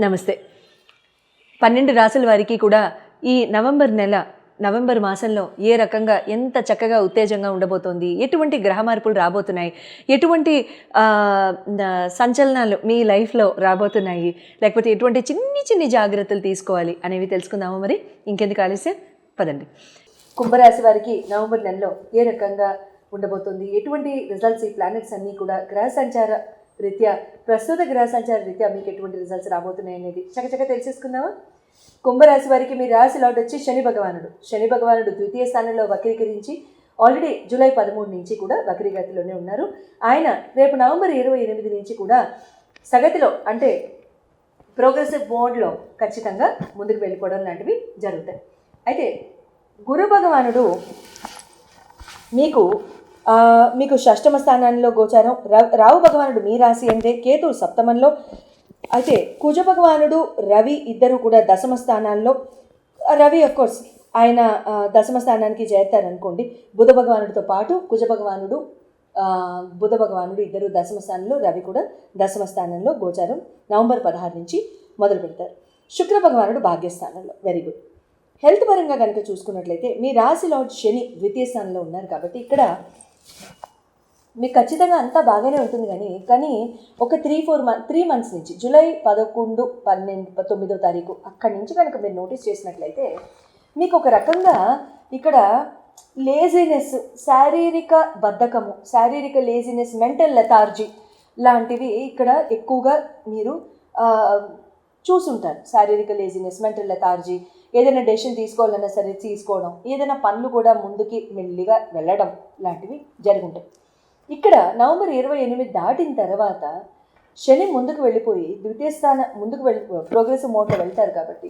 నమస్తే. 12 రాసుల వారికి కూడా ఈ నవంబర్ మాసంలో ఏ రకంగా ఎంత చక్కగా ఉత్తేజంగా ఉండబోతోంది, ఎటువంటి గ్రహ మార్పులు రాబోతున్నాయి, ఎటువంటి సంచలనాలు మీ లైఫ్లో రాబోతున్నాయి, లేకపోతే ఎటువంటి చిన్ని జాగ్రత్తలు తీసుకోవాలి అనేవి తెలుసుకుందాము. మరి ఇంకెందుకు ఆలస్యం, పదండి. కుంభరాశి వారికి నవంబర్ నెలలో ఏ రకంగా ఉండబోతోంది, ఎటువంటి రిజల్ట్స్, ఈ ప్లానెట్స్ అన్నీ కూడా ప్రస్తుత గ్రహ సంచార రీత్యా మీకు ఎటువంటి రిజల్ట్స్ రాబోతున్నాయి అనేది చక్కచక్క తెలిసేసుకుందామా. కుంభరాశి వారికి మీ రాశి లాట్ వచ్చి శని భగవానుడు ద్వితీయ స్థానంలో వక్రీకరించి ఆల్రెడీ జూలై 13 నుంచి కూడా వక్రీగతిలోనే ఉన్నారు. ఆయన రేపు నవంబర్ 28 నుంచి కూడా సగతిలో, అంటే ప్రోగ్రెసివ్ మోడ్లో ఖచ్చితంగా ముందుకు వెళ్ళిపోవడం లాంటివి జరుగుతాయి. అయితే గురు భగవానుడు మీకు షష్టమ స్థానంలో గోచారం. రావు భగవానుడు మీ రాశి అంటే, కేతు సప్తమంలో. అయితే కుజ భగవానుడు రవి ఇద్దరు కూడా దశమ స్థానాల్లో. రవి అఫ్కోర్స్ ఆయన దశమ స్థానానికి చేరుతారనుకోండి. బుధ భగవానుడితో పాటు కుజ భగవానుడు బుధ భగవానుడు ఇద్దరు దశమ స్థానంలో, రవి కూడా దశమ స్థానంలో గోచారం నవంబర్ 16 నుంచి మొదలు పెడతారు. శుక్ర భగవానుడు భాగ్యస్థానంలో. Very good. హెల్త్ పరంగా కనుక చూసుకున్నట్లయితే మీ రాశి లార్డ్ శని ద్వితీయ స్థానంలో ఉన్నారు కాబట్టి ఇక్కడ మీకు ఖచ్చితంగా అంతా బాగానే ఉంటుంది. కానీ ఒక 3 మంత్స్ నుంచి జూలై 11, 12, 19వ తారీఖు అక్కడి నుంచి కనుక మీరు నోటీస్ చేసినట్లయితే మీకు ఒక రకంగా ఇక్కడ లేజినెస్, శారీరక బద్ధకము, శారీరక లేజినెస్, మెంటల్ లెథార్జీ లాంటివి ఇక్కడ ఎక్కువగా మీరు చూసుంటారు. శారీరక లేజినెస్, మెంటల్ లెథార్జీ, ఏదైనా డెసిషన్ తీసుకోవాలన్నా సరే తీసుకోవడం, ఏదైనా పనులు కూడా ముందుకి మెల్లిగా వెళ్ళడం లాంటివి జరుగుంటాయి. ఇక్కడ నవంబర్ 28 దాటిన తర్వాత శని ముందుకు వెళ్ళిపోయి ద్వితీయ స్థానం ముందుకు ప్రోగ్రెసివ్ మోడ్లో వెళ్తారు కాబట్టి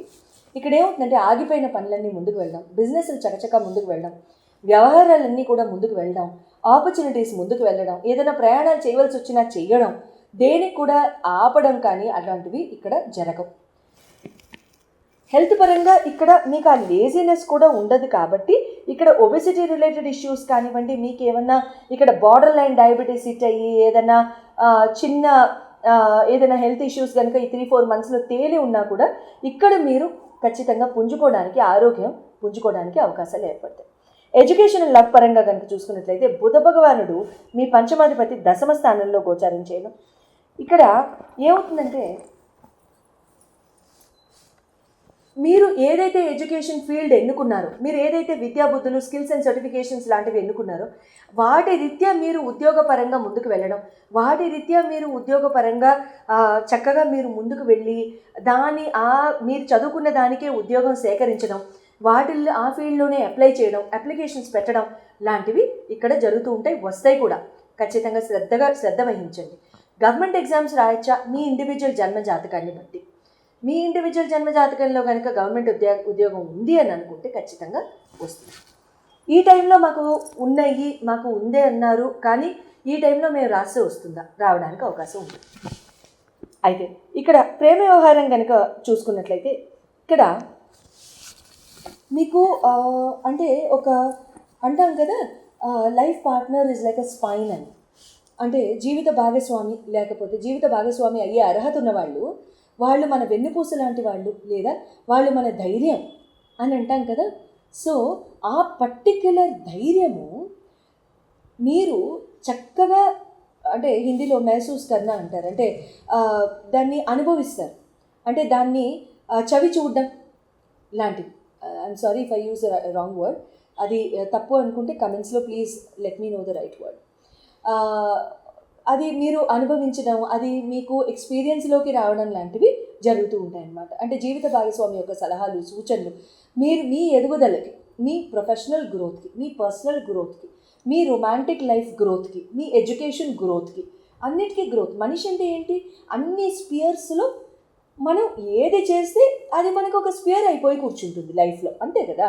ఇక్కడ ఏమవుతుందంటే ఆగిపోయిన పనులన్నీ ముందుకు వెళ్ళడం, బిజినెస్లు చకచకా ముందుకు వెళ్ళడం, వ్యవహారాలన్నీ కూడా ముందుకు వెళ్ళడం, ఆపర్చునిటీస్ ముందుకు వెళ్ళడం, ఏదైనా ప్రయాణాలు చేయవలసి వచ్చినా చేయడం, దేనికి కూడా ఆపడం కానీ అలాంటివి ఇక్కడ జరగవు. హెల్త్ పరంగా ఇక్కడ మీకు ఆ లేజినెస్ కూడా ఉండదు కాబట్టి ఇక్కడ ఒబెసిటీ రిలేటెడ్ ఇష్యూస్ కానివ్వండి, మీకు ఏమన్నా ఇక్కడ బార్డర్ లైన్ డయాబెటీస్ హిట్ అయ్యి ఏదైనా ఏదైనా హెల్త్ ఇష్యూస్ కనుక ఈ 3-4 మంత్స్లో తేలి ఉన్నా కూడా ఇక్కడ మీరు ఖచ్చితంగా ఆరోగ్యం పుంజుకోవడానికి అవకాశాలు ఏర్పడతాయి. ఎడ్యుకేషన్ అండ్ లవ్ పరంగా కనుక చూసుకున్నట్లయితే బుధ భగవానుడు మీ పంచమాధిపతి దశమ స్థానంలో గోచారం చేయడం. ఇక్కడ ఏమవుతుందంటే మీరు ఏదైతే ఎడ్యుకేషన్ ఫీల్డ్ ఎన్నుకున్నారో, మీరు ఏదైతే విద్యాబుద్ధులు, స్కిల్స్ అండ్ సర్టిఫికేషన్స్ లాంటివి ఎన్నుకున్నారో వాటి రీత్యా మీరు ఉద్యోగపరంగా ముందుకు వెళ్ళడం, వాటి రీత్యా మీరు ఉద్యోగపరంగా చక్కగా మీరు ముందుకు వెళ్ళి మీరు చదువుకున్న దానికే ఉద్యోగం సేకరించడం, వాటిల్లో ఆ ఫీల్డ్లోనే అప్లై చేయడం, అప్లికేషన్స్ పెట్టడం లాంటివి ఇక్కడ జరుగుతూ ఉంటాయి, వస్తాయి కూడా. ఖచ్చితంగా శ్రద్ధ వహించండి. గవర్నమెంట్ ఎగ్జామ్స్ రాయొచ్చా మీ ఇండివిజువల్ జన్మ జాతకాన్ని బట్టి. మీ ఇండివిజువల్ జన్మ జాతకంలో కనుక గవర్నమెంట్ ఉద్యోగం ఉంది అని అనుకుంటే ఖచ్చితంగా వస్తుంది. ఈ టైంలో మాకు ఉందే అన్నారు కానీ ఈ టైంలో మేము రాస్తే వస్తుందా, రావడానికి అవకాశం ఉంది. అయితే ఇక్కడ ప్రేమ వ్యవహారం కనుక చూసుకున్నట్లయితే ఇక్కడ మీకు అంటే అంటాం కదా, life partner is like a spine అని. అంటే జీవిత భాగస్వామి అయ్యే అర్హత ఉన్నవాళ్ళు, వాళ్ళు మన వెన్నుపూస లాంటి వాళ్ళు, లేదా వాళ్ళు మన ధైర్యం అని అంటాం కదా. సో ఆ పర్టిక్యులర్ ధైర్యము మీరు చక్కగా, అంటే హిందీలో మహసూస్ కర్నా అంటారు, అంటే దాన్ని అనుభవిస్తారు, అంటే దాన్ని చవి చూడడం లాంటివి. I'm sorry if I use wrong word, అది తప్పు అనుకుంటే కమెంట్స్లో please let me know the right word. అది మీరు అనుభవించడం, అది మీకు ఎక్స్పీరియన్స్లోకి రావడం లాంటివి జరుగుతూ ఉంటాయన్నమాట. అంటే జీవిత భాగస్వామి యొక్క సలహాలు, సూచనలు మీరు మీ ఎదుగుదలకి, మీ ప్రొఫెషనల్ గ్రోత్కి, మీ పర్సనల్ గ్రోత్కి, మీ రొమాంటిక్ లైఫ్ గ్రోత్కి, మీ ఎడ్యుకేషన్ గ్రోత్కి, అన్నిటికీ గ్రోత్. మనిషి అంటే ఏంటి, అన్ని స్పియర్స్లో మనం ఏది చేస్తే అది మనకు ఒక స్పియర్ అయిపోయి కూర్చుంటుంది లైఫ్లో, అంతే కదా.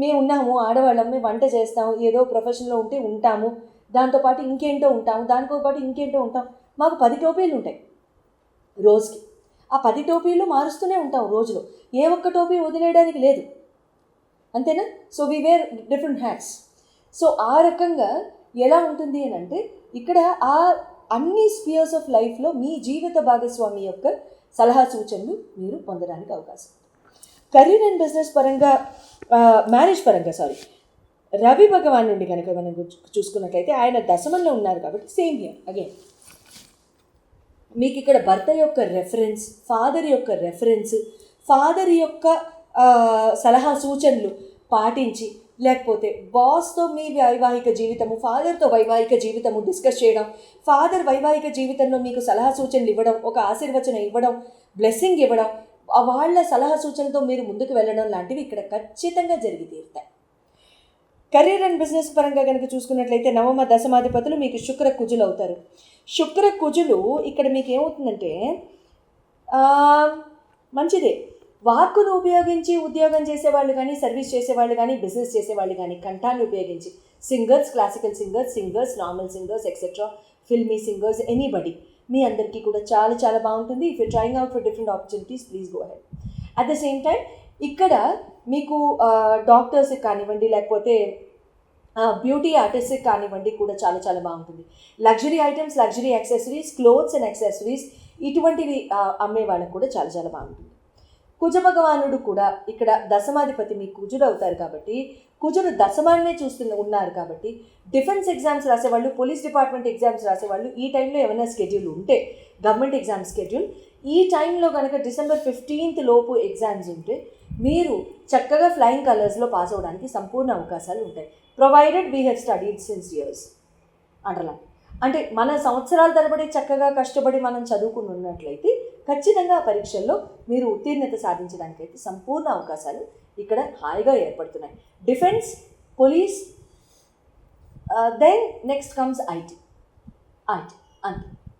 మేము ఉన్నాము, ఆడవాళ్ళం, మేము వంట చేస్తాము, ఏదో ప్రొఫెషన్లో ఉంటే ఉంటాము, దాంతోపాటు ఇంకేంటో ఉంటాము, దానితోపాటు ఇంకేంటో ఉంటాం. మాకు 10 టోపీలు ఉంటాయి రోజుకి. ఆ 10 టోపీలు మారుస్తూనే ఉంటాం రోజులో, ఏ ఒక్క టోపీ వదిలేయడానికి లేదు, అంతేనా. So we were different hats. So ఆ రకంగా ఎలా ఉంటుంది అని అంటే ఇక్కడ ఆ అన్ని స్పియర్స్ ఆఫ్ లైఫ్లో మీ జీవిత భాగస్వామి యొక్క సలహా సూచనలు మీరు పొందడానికి అవకాశం. కెరీర్ అండ్ బిజినెస్ పరంగా, మ్యారేజ్ పరంగా రవి భగవాన్ నుండి కనుక మనం చూసుకున్నట్లయితే ఆయన దశమంలో ఉన్నారు కాబట్టి సేమ్ హియర్ అగైన్ మీకు ఇక్కడ భర్త యొక్క రెఫరెన్స్, ఫాదర్ యొక్క రెఫరెన్స్, ఫాదర్ యొక్క సలహా సూచనలు పాటించి, లేకపోతే బాస్తో మీ వైవాహిక జీవితము, ఫాదర్తో వైవాహిక జీవితము డిస్కస్ చేయడం, ఫాదర్ వైవాహిక జీవితంలో మీకు సలహా సూచనలు ఇవ్వడం, ఒక ఆశీర్వచనం ఇవ్వడం, బ్లెస్సింగ్ ఇవ్వడం, వాళ్ళ సలహా సూచనలతో మీరు ముందుకు వెళ్ళడం లాంటివి ఇక్కడ ఖచ్చితంగా జరిగి తీరుతాయి. కెరీర్ అండ్ బిజినెస్ పరంగా కనుక చూసుకున్నట్లయితే నవమ దశమాధిపతులు మీకు శుక్ర కుజులు అవుతారు. శుక్ర కుజులు ఇక్కడ మీకు ఏమవుతుందంటే మంచిదే, వాక్కును ఉపయోగించి ఉద్యోగం చేసేవాళ్ళు కానీ, సర్వీస్ చేసేవాళ్ళు కానీ, బిజినెస్ చేసేవాళ్ళు కానీ కంఠాన్ని ఉపయోగించి singers, classical singers, normal singers, etcetera, filmy singers, anybody, మీ అందరికీ కూడా చాలా చాలా బాగుంటుంది. If you trying out for different opportunities please go ahead. At the same time ఇక్కడ మీకు డాక్టర్స్కి కానివ్వండి, లేకపోతే బ్యూటీ ఆర్టిస్ట్కి కానివ్వండి కూడా చాలా చాలా బాగుంటుంది. Luxury items, luxury accessories, clothes and accessories ఇటువంటివి అమ్మే వాళ్ళకు కూడా చాలా చాలా బాగుంటుంది. కుజ భగవానుడు కూడా ఇక్కడ దశమాధిపతి మీ కుజుడు అవుతారు కాబట్టి, కుజుడు దశమాన్నే ఉన్నారు కాబట్టి డిఫెన్స్ ఎగ్జామ్స్ రాసేవాళ్ళు, పోలీస్ డిపార్ట్మెంట్ ఎగ్జామ్స్ రాసేవాళ్ళు ఈ టైంలో ఏమైనా స్కెడ్యూల్ ఉంటే, గవర్నమెంట్ ఎగ్జామ్ స్కెడ్యూల్ ఈ టైంలో కనుక December 15th లోపు ఎగ్జామ్స్ ఉంటే మీరు చక్కగా ఫ్లయింగ్ కలర్స్లో పాస్ అవ్వడానికి సంపూర్ణ అవకాశాలు ఉంటాయి. Provided we have studied since years underline. అంటే మన సంవత్సరాల తరబడి చక్కగా కష్టపడి మనం చదువుకుని ఉన్నట్లయితే ఖచ్చితంగా పరీక్షల్లో మీరు ఉత్తీర్ణత సాధించడానికైతే సంపూర్ణ అవకాశాలు ఇక్కడ హాయిగా ఏర్పడుతున్నాయి. Defence, police, then next comes IT అంతే.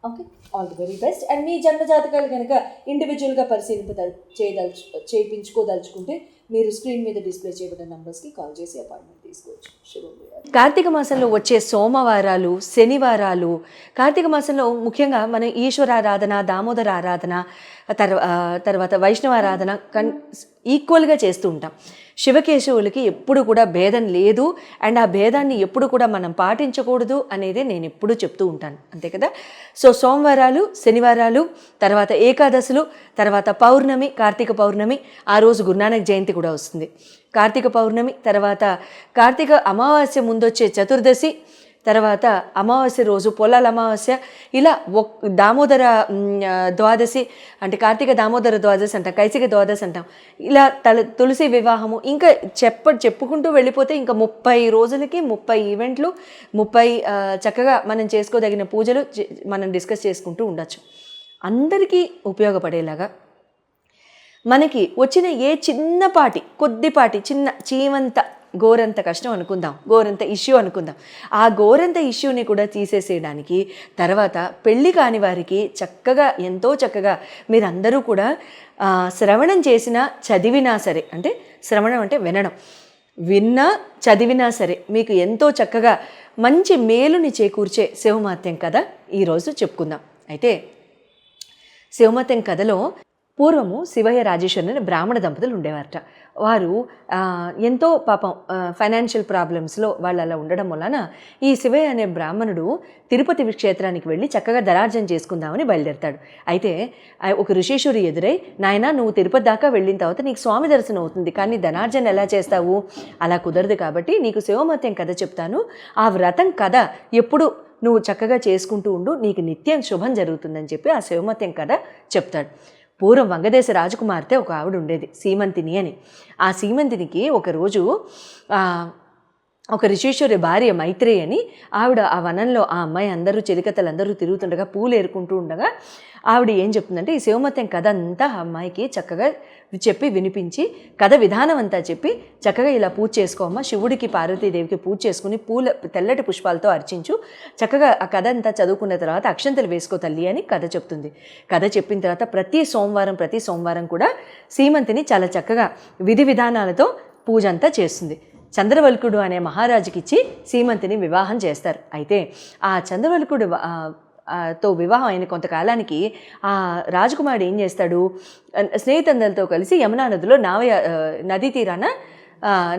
Okay, all the very best. And మీ జన్మ జాతకాలు కనుక ఇండివిజువల్గా చేయించుకోదలుచుకుంటే మీరు స్క్రీన్ మీద డిస్ప్లే చేయబడిన నంబర్స్కి కాల్ చేసి అపాయింట్మెంట్ తీసుకోవచ్చు. కార్తీక మాసంలో వచ్చే సోమవారాలు, శనివారాలు, కార్తీక మాసంలో ముఖ్యంగా మనం ఈశ్వరారాధన, దామోదర ఆరాధన, తర్వాత వైష్ణవ ఆరాధన ఈక్వల్గా చేస్తూ ఉంటాం. శివకేశవులకి ఎప్పుడు కూడా భేదం లేదు, అండ్ ఆ భేదాన్ని ఎప్పుడు కూడా మనం పాటించకూడదు అనేది నేను ఎప్పుడూ చెప్తూ ఉంటాను, అంతే కదా. సో సోమవారాలు, శనివారాలు, తర్వాత ఏకాదశులు, తర్వాత పౌర్ణమి, కార్తీక పౌర్ణమి, ఆ రోజు గురునానక్ జయంతి కూడా వస్తుంది. కార్తీక పౌర్ణమి తర్వాత కార్తీక అమావాస్య ముందొచ్చే చతుర్దశి, తర్వాత అమావాస్య రోజు పొలాల అమావాస్య, ఇలా దామోదర ద్వాదశి అంటే కార్తీక దామోదర ద్వాదశి అంటాం, కైసిక ద్వాదశి అంటాం, ఇలా తులసి వివాహము, ఇంకా చెప్పుకుంటూ వెళ్ళిపోతే ఇంకా 30 రోజులకి 30 ఈవెంట్లు, 30 చక్కగా మనం చేసుకోదగిన పూజలు మనం డిస్కస్ చేసుకుంటూ ఉండొచ్చు. అందరికీ ఉపయోగపడేలాగా మనకి వచ్చిన ఏ చిన్నపాటి కొద్దిపాటి చిన్న చీమంత గోరంత కష్టం అనుకుందాం, గోరంత ఇష్యూ అనుకుందాం, ఆ గోరంత ఇష్యూని కూడా తీసేసేయడానికి తర్వాత పెళ్ళి కాని వారికి చక్కగా ఎంతో చక్కగా మీరందరూ కూడా శ్రవణం చేసినా చదివినా సరే, అంటే శ్రవణం అంటే విన్నా చదివినా సరే మీకు ఎంతో చక్కగా మంచి మేలుని చేకూర్చే శివమహత్యం కథ ఈరోజు చెప్పుకుందాం. అయితే శివమహత్యం కథలో పూర్వము శివయ్య రాజేశ్వరి అనే బ్రాహ్మణ దంపతులు ఉండేవారట. వారు ఎంతో పాపం ఫైనాన్షియల్ ప్రాబ్లమ్స్లో వాళ్ళు అలా ఉండడం వలన ఈ శివయ్య అనే బ్రాహ్మణుడు తిరుపతి క్షేత్రానికి వెళ్ళి చక్కగా ధనార్జన చేసుకుందామని బయలుదేరతాడు. అయితే ఒక ఋషీశ్వరి ఎదురై, నాయనా నువ్వు తిరుపతి దాకా వెళ్ళిన తర్వాత నీకు స్వామి దర్శనం అవుతుంది, కానీ ధనార్జన ఎలా చేస్తావు, అలా కుదరదు, కాబట్టి నీకు శివమహత్యం కథ చెప్తాను, ఆ వ్రతం కథ ఎప్పుడు నువ్వు చక్కగా చేసుకుంటూ ఉండు, నీకు నిత్యం శుభం జరుగుతుందని చెప్పి ఆ శివమహత్యం కథ చెప్తాడు. పూర్వం వంగదేశ రాజకుమార్తె ఒక ఆవిడ ఉండేది, సీమంతిని అని. ఆ సీమంతినికి ఒకరోజు ఒక ఋషీశ్వరి భార్య మైత్రేయి అని ఆవిడ ఆ వనంలో ఆ అమ్మాయి అందరూ చెలికత్తలందరూ తిరుగుతుండగా పూలు ఏరుకుంటూ ఉండగా ఆవిడ ఏం చెప్తుందంటే ఈ శివమహత్యం కథ అంతా ఆ అమ్మాయికి చక్కగా చెప్పి వినిపించి కథ విధానం అంతా చెప్పి చక్కగా ఇలా పూజ చేసుకోమ్మా, శివుడికి పార్వతీదేవికి పూజ చేసుకుని తెల్లటి పుష్పాలతో అర్చించు, చక్కగా ఆ కథ అంతా చదువుకున్న తర్వాత అక్షంతలు వేసుకో తల్లి అని కథ చెప్తుంది. కథ చెప్పిన తర్వాత ప్రతి సోమవారం కూడా సీమంతిని చాలా చక్కగా విధి విధానాలతో పూజ అంతా చేస్తుంది. చంద్రవల్కుడు అనే మహారాజుకి ఇచ్చి సీమంతిని వివాహం చేస్తారు. అయితే ఆ చంద్రవల్కుడు తో వివాహం అయిన కొంతకాలానికి ఆ రాజకుమారుడు ఏం చేస్తాడు, స్నేహితులతో కలిసి యమునా నదిలో నదీ తీరాన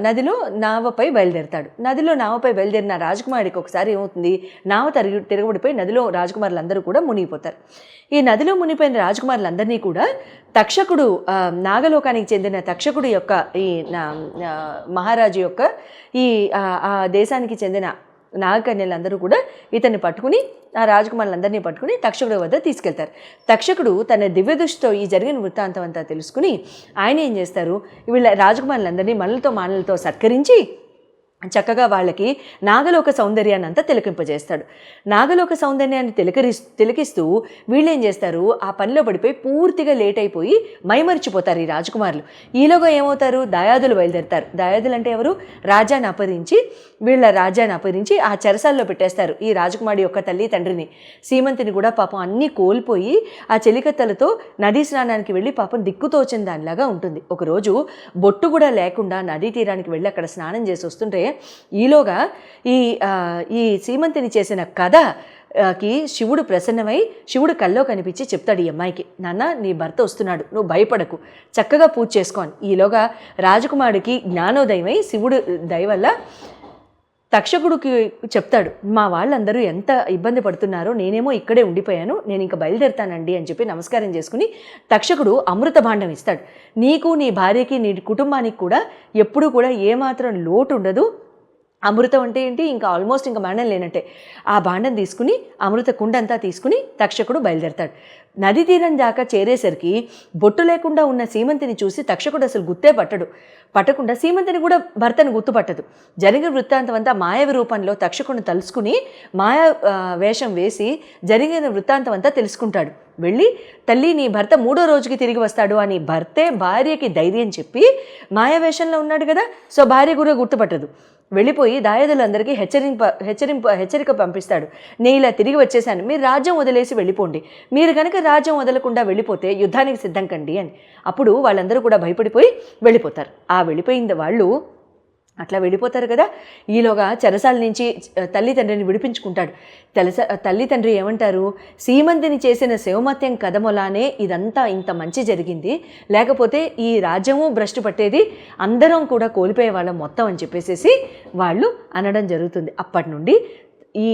నదిలో నావపై బయలుదేరతాడు. నదిలో నావపై బయలుదేరిన రాజకుమారుడికి ఒకసారి ఏమవుతుంది, నావ తిరగబడిపోయి నదిలో రాజకుమారులందరూ కూడా మునిగిపోతారు. ఈ నదిలో మునిగిపోయిన రాజకుమారులందరినీ కూడా తక్షకుడు, నాగలోకానికి చెందిన తక్షకుడు యొక్క ఈ మహారాజు యొక్క ఈ ఆ దేశానికి చెందిన నాగకన్యలందరూ కూడా ఇతన్ని పట్టుకుని, ఆ రాజకుమారులందరినీ పట్టుకుని తక్షకుడి వద్ద తీసుకెళ్తారు. తక్షకుడు తన దివ్యదృష్టితో ఈ జరిగిన వృత్తాంతం అంతా తెలుసుకుని ఆయన ఏం చేస్తారు, వీళ్ళ రాజకుమారులందరినీ మనలతో సత్కరించి చక్కగా వాళ్ళకి నాగలోక సౌందర్యాన్ని అంతా తిలకింపజేస్తాడు. నాగలోక సౌందర్యాన్ని తిలకిస్తూ వీళ్ళు ఏం చేస్తారు, ఆ పనిలో పడిపోయి పూర్తిగా లేట్ అయిపోయి మైమరిచిపోతారు ఈ రాజకుమారులు. ఈలోగా ఏమవుతారు, దాయాదులు బయలుదేరుతారు. దాయాదులు అంటే ఎవరు, రాజ్యాన్ని అపహరించి ఆ చెరసాల్లో పెట్టేస్తారు ఈ రాజకుమారి యొక్క తల్లి తండ్రిని. సీమంతిని కూడా పాపం అన్నీ కోల్పోయి ఆ చెలికత్తలతో నదీ స్నానానికి వెళ్ళి పాపం దిక్కుతోచిన దానిలాగా ఉంటుంది. ఒకరోజు బొట్టు కూడా లేకుండా నదీ తీరానికి వెళ్ళి అక్కడ స్నానం చేసి వస్తుంటే ఈలోగా ఈ సీమంతిని చేసిన కథకి శివుడు ప్రసన్నమై శివుడు కల్లో కనిపించి చెప్తాడు ఈ అమ్మాయికి, నాన్న నీ భర్త వస్తున్నాడు, నువ్వు భయపడకు, చక్కగా పూజ చేసుకోని. ఈలోగా రాజకుమారుడికి జ్ఞానోదయమై శివుడు దయ వల్ల తక్షకుడికి చెప్తాడు, మా వాళ్ళందరూ ఎంత ఇబ్బంది పడుతున్నారో, నేనేమో ఇక్కడే ఉండిపోయాను, నేను ఇంకా బయలుదేరుతానండి అని చెప్పి నమస్కారం చేసుకుని తక్షకుడు అమృత భాండం ఇస్తాడు. నీకు, నీ భార్యకి, నీ కుటుంబానికి కూడా ఎప్పుడూ కూడా ఏమాత్రం లోటు ఉండదు. అమృతం అంటే ఏంటి, ఇంకా ఆల్మోస్ట్ ఇంకా మరణం లేనట్టే. ఆ భాండం తీసుకుని, అమృత కుండంతా తీసుకుని తక్షకుడు బయలుదేరతాడు. నది తీరం దాకా చేరేసరికి బొట్టు లేకుండా ఉన్న సీమంతిని చూసి తక్షకుడు అసలు గుర్తే పట్టకుండా సీమంతిని కూడా భర్తను గుర్తుపట్టదు. జరిగిన వృత్తాంతం అంతా మాయావి రూపంలో తక్షకుడిని తలుసుకుని మాయా వేషం వేసి జరిగిన వృత్తాంతం అంతా తెలుసుకుంటాడు. వెళ్ళి, తల్లి నీ భర్త 3వ రోజుకి తిరిగి వస్తాడు అని భర్తే భార్యకి ధైర్యం చెప్పి, మాయావేషంలో ఉన్నాడు కదా, సో భార్య కూడా గుర్తుపట్టదు. వెళ్ళిపోయి దాయాదులందరికీ హెచ్చరిక పంపిస్తాడు, నేను ఇలా తిరిగి వచ్చేసాను, మీరు రాజ్యం వదిలేసి వెళ్ళిపోండి, మీరు కనుక రాజ్యం వదలకుండా వెళ్ళిపోతే యుద్ధానికి సిద్ధం కండి అని. అప్పుడు వాళ్ళందరూ కూడా భయపడిపోయి వెళ్ళిపోతారు. ఆ వెళ్ళిపోయింది వాళ్ళు అట్లా వెళ్ళిపోతారు కదా. ఈలోగా చెరసాల నుంచి తల్లిదండ్రిని విడిపించుకుంటాడు. తల్లిదండ్రి ఏమంటారు, సీమంతిని చేసిన శివమత్యం కథమొలానే ఇదంతా ఇంత మంచి జరిగింది, లేకపోతే ఈ రాజ్యము భ్రష్టు పట్టేది, అందరం కూడా కోల్పోయే వాళ్ళం మొత్తం అని చెప్పేసి వాళ్ళు అనడం జరుగుతుంది. అప్పటి నుండి ఈ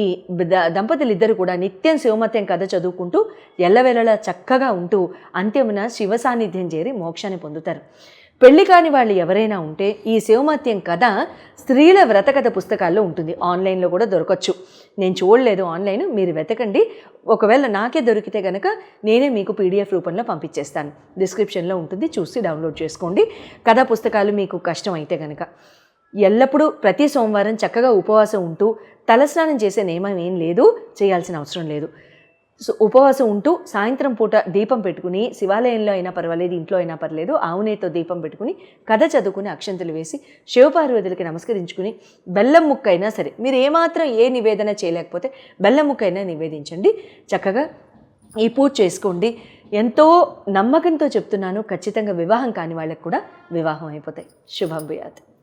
దంపతులు ఇద్దరు కూడా నిత్యం శివమత్యం కథ చదువుకుంటూ ఎల్లవేళలా చక్కగా ఉంటూ అంత్యమున శివ సాన్నిధ్యం చేరి మోక్షాన్ని పొందుతారు. పెళ్లి కాని వాళ్ళు ఎవరైనా ఉంటే ఈ శివమత్యం కథ స్త్రీల వ్రతకథ పుస్తకాల్లో ఉంటుంది, ఆన్లైన్లో కూడా దొరకచ్చు. నేను చూడలేదు ఆన్లైన్, మీరు వెతకండి. ఒకవేళ నాకే దొరికితే కనుక నేనే మీకు PDF రూపంలో పంపించేస్తాను, డిస్క్రిప్షన్లో ఉంటుంది, చూసి డౌన్లోడ్ చేసుకోండి. కథా పుస్తకాలు మీకు కష్టం అయితే కనుక ఎల్లప్పుడూ ప్రతి సోమవారం చక్కగా ఉపవాసం ఉంటూ తలస్నానం చేసే నియమం ఏం లేదు, చేయాల్సిన అవసరం లేదు. సో ఉపవాసం ఉంటూ సాయంత్రం పూట దీపం పెట్టుకుని, శివాలయంలో అయినా పర్వాలేదు, ఇంట్లో అయినా పర్లేదు, ఆవునేతో దీపం పెట్టుకుని కథ చదువుకుని అక్షంతలు వేసి శివపార్వతులకి నమస్కరించుకుని బెల్లం ముక్క అయినా సరే, మీరు ఏమాత్రం ఏ నివేదన చేయలేకపోతే బెల్లం ముక్క అయినా నివేదించండి, చక్కగా ఈ పూజ చేసుకోండి. ఎంతో నమ్మకంతో చెప్తున్నాను, ఖచ్చితంగా వివాహం కాని వాళ్ళకు కూడా వివాహం అయిపోతాయి. శుభం భూయాత్.